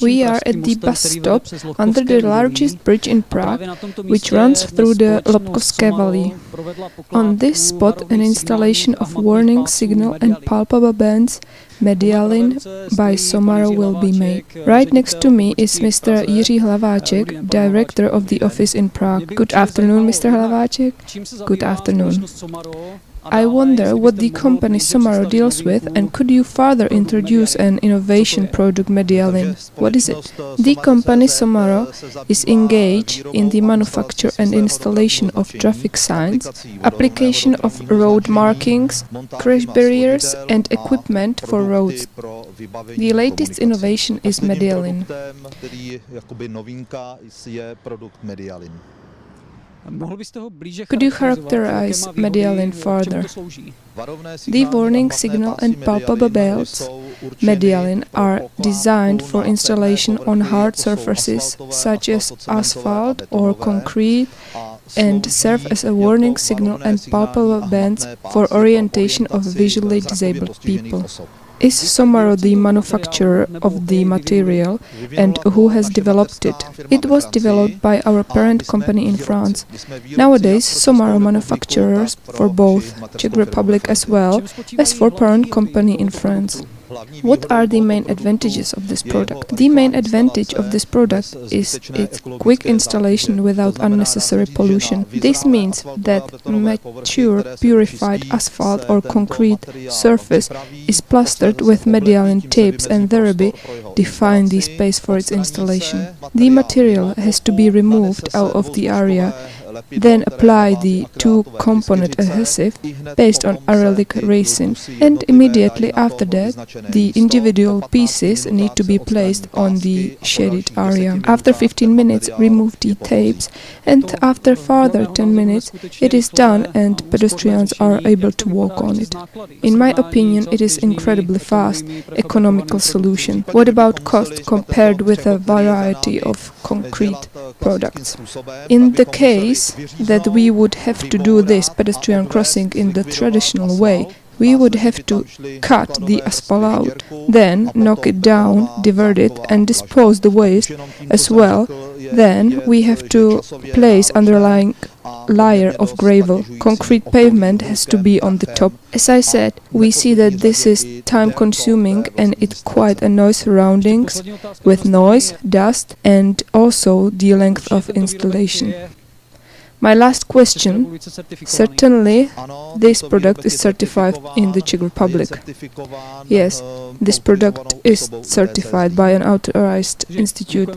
We are at the bus stop under the largest bridge in Prague, which runs through the Lobkovské valley. On this spot, an installation of warning signal and palpable bands Medialine by Somaro will be made. Right next to me is Mr. Jiří Hlaváček, director of the office in Prague. Good afternoon, Mr. Hlaváček. Good afternoon. I wonder what the company Somaro deals with, and could you further introduce an innovation product Medialine? What is it? The company Somaro is engaged in the manufacture and installation of traffic signs, application of road markings, crash barriers and equipment for roads. The latest innovation is Medialine. Could you characterize Medialine further? The warning signal and palpable belts Medialine are designed for installation on hard surfaces such as asphalt or concrete and serve as a warning signal and palpable bands for orientation of visually disabled people. Is Somaro the manufacturer of the material, and who has developed it? It was developed by our parent company in France. Nowadays, Somaro manufactures for both Czech Republic as well as for parent company in France. What are the main advantages of this product? The main advantage of this product is its quick installation without unnecessary pollution. This means that mature, purified asphalt or concrete surface is plastered with Medialine tapes and thereby define the space for its installation. The material has to be removed out of the area, then apply the two-component adhesive based on acrylic resin, and immediately after that the individual pieces need to be placed on the shaded area. After 15 minutes remove the tapes, and after further 10 minutes it is done and pedestrians are able to walk on it. In my opinion, it is incredibly fast, economical solution. What about cost compared with a variety of concrete products? In the case that we would have to do this pedestrian crossing in the traditional way, we would have to cut the asphalt out, then knock it down, divert it and dispose the waste as well. Then we have to place underlying layer of gravel. Concrete pavement has to be on the top. As I said, we see that this is time-consuming and it quite annoys surroundings with noise, dust and also the length of installation. My last question: certainly this product is certified in the Czech Republic. Yes, this product is certified by an authorized institute,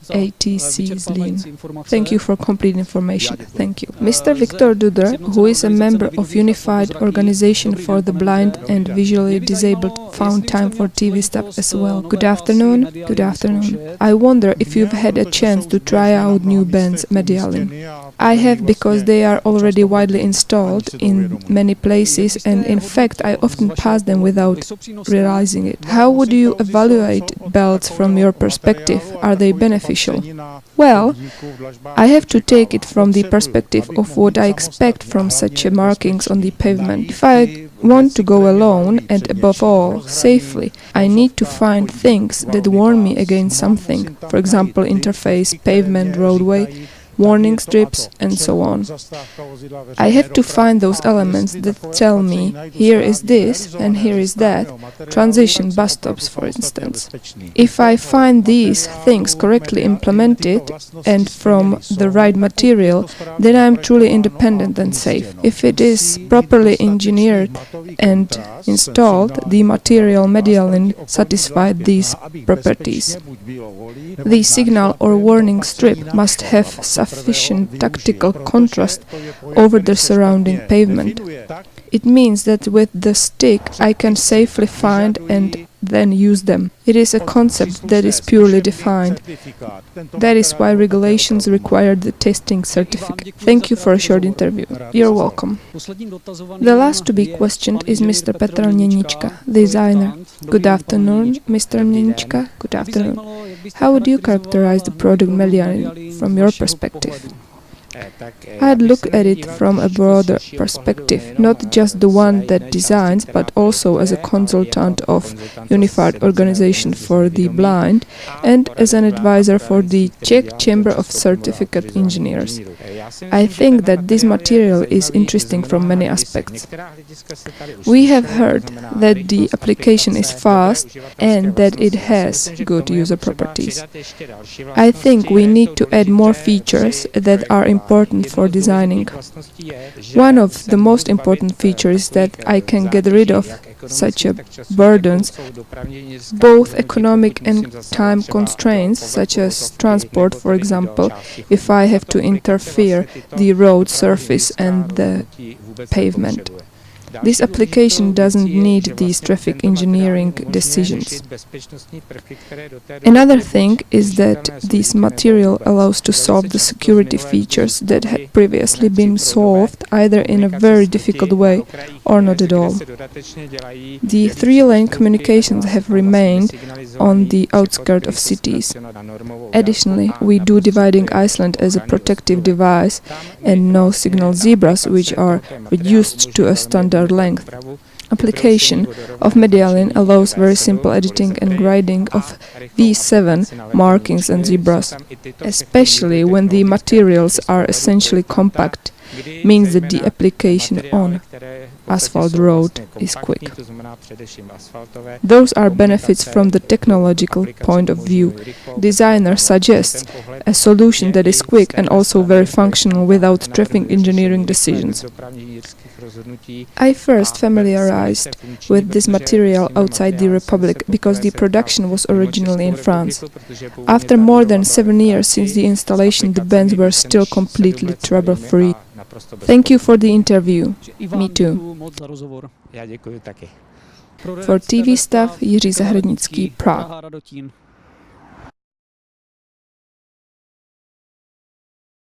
ATC Zlín. Thank you for complete information. Thank you. Mr. Viktor Duder, who is a member of Unified Organization for the Blind and Visually Disabled, found time for TV stuff as well. Good afternoon. Good afternoon. I wonder if you've had a chance to try out new bands Medialine. I have, because they are already widely installed in many places, and in fact I often pass them without realizing it. How would you evaluate belts from your perspective? Are they beneficial? Well, I have to take it from the perspective of what I expect from such markings on the pavement. If I want to go alone and above all safely, I need to find things that warn me against something, for example interface, pavement, roadway, warning strips and so on. I have to find those elements that tell me here is this and here is that, transition bus stops for instance. If I find these things correctly implemented and from the right material, then I am truly independent and safe. If it is properly engineered and installed, the material Medialine satisfied these properties. The signal or warning strip must have sufficient tactical contrast over the surrounding pavement. It means that with the stick I can safely find and then use them. It is a concept that is purely defined. That is why regulations require the testing certificate. Thank you for a short interview. You're welcome. The last to be questioned is Mr. Petr Měnička, designer. Good afternoon, Mr. Měnička. Good afternoon. How would you characterize the product Medialine from your perspective? I'd look at it from a broader perspective, not just the one that designs, but also as a consultant of Unified Organization for the Blind and as an advisor for the Czech Chamber of Certificate Engineers. I think that this material is interesting from many aspects. We have heard that the application is fast and that it has good user properties. I think we need to add more features that are important for designing. One of the most important features is that I can get rid of such burdens, both economic and time constraints, such as transport, for example, if I have to interfere the road surface and the pavement. This application doesn't need these traffic engineering decisions. Another thing is that this material allows to solve the security features that had previously been solved either in a very difficult way or not at all. The three-lane communications have remained on the outskirts of cities. Additionally, we do dividing Iceland as a protective device and no signal zebras, which are reduced to a standard length. Application of Medialine allows very simple editing and grading of V7 markings and zebras, especially when the materials are essentially compact, means that the application on asphalt road is quick. Those are benefits from the technological point of view. Designer suggests a solution that is quick and also very functional without traffic engineering decisions. I first familiarized with this material outside the Republic because the production was originally in France. After more than 7 years since the installation, the bands were still completely trouble-free. Thank you for the interview. Me too. For TV Stav, Jiří Zahradnický, Prague.